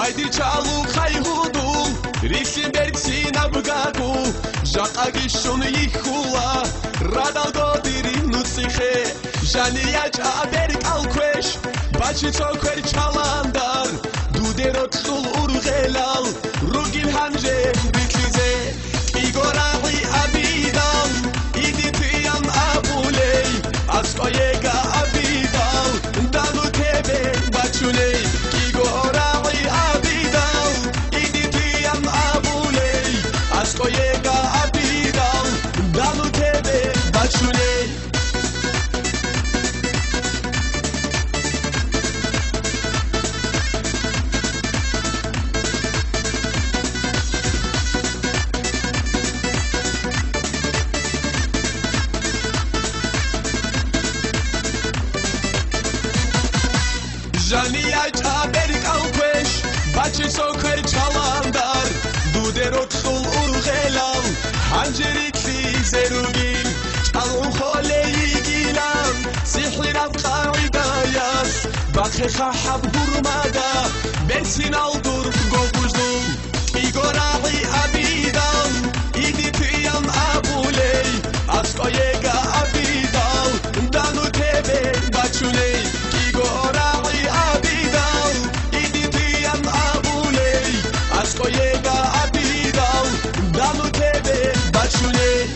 Хайди чалу хайхуду Рисимберци набгагу Жакаги шуны ихула Радал годири нуцихе Жанияч аберик алквеш Бачи цоквер чаландар Дудерот хул ургелал Ругил ханже битлизе Игораги абидал Иди тиян абулей Аскоега абидал Дану тебе бачулей Игораги абидал Иди тиян абулей Аскоега абидал Дану тебе бачулей Жанияч аберик алквеш Бачи соквер чаландар Дудерот хул ургелал Ханжеритли зеругин Чалун холеи гилан Сихлират қаидаяс Бахеха хаб гурмада Берсин алдур гогуздум Игораги абидал Иди тиян абулей Аскоега абидал Дану тебе бачулей Игораги абидал Иди тиян абулей Аскоега абидал Дану тебе бачулей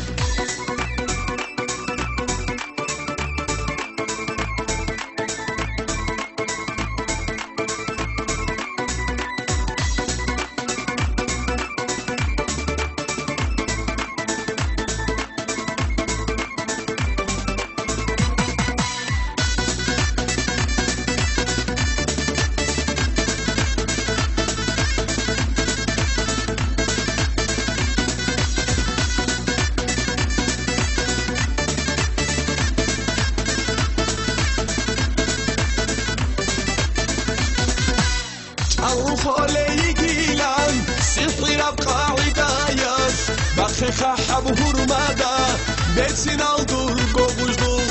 خالي جيلان سحر أبقى عدايات بخخ حب هرمدا بيتسين الدور قوجدون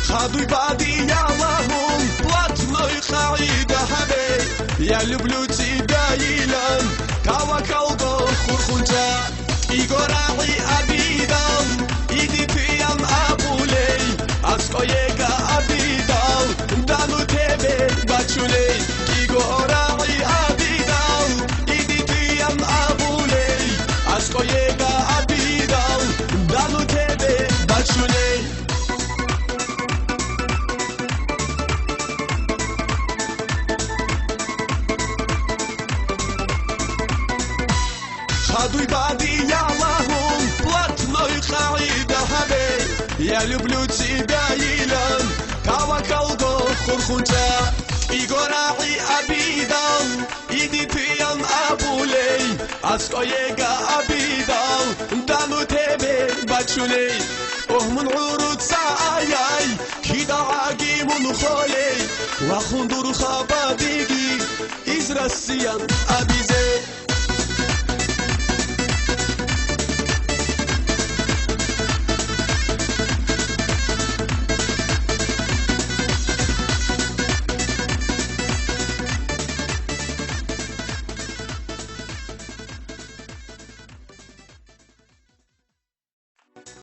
خادوي بعدي يا لهم بلاتنوي خايدة هبي يا لبلوتي دايلان توكل خورخونجا إيغوراغي أبيدال إيدي تيان أبولي أسكويغا أبيدال دانو تبي باتشولي إيغوراغي أبيدال إيدي تيان أبولي أسكويغا أبيدال دانو تبي باتشولي خادوي بعدي يا لهم بلاتنوي خايدة هبي يا люблю тебя إلان توكل خورخونجا إيغوراغي أبيدال إيدي تيان أبولي أسكويغا أبيدال دانو تبي باتشولي من عروض ساياي كيدا عاقي من خولي وخندور خاباديكي إزراسيان أبيزي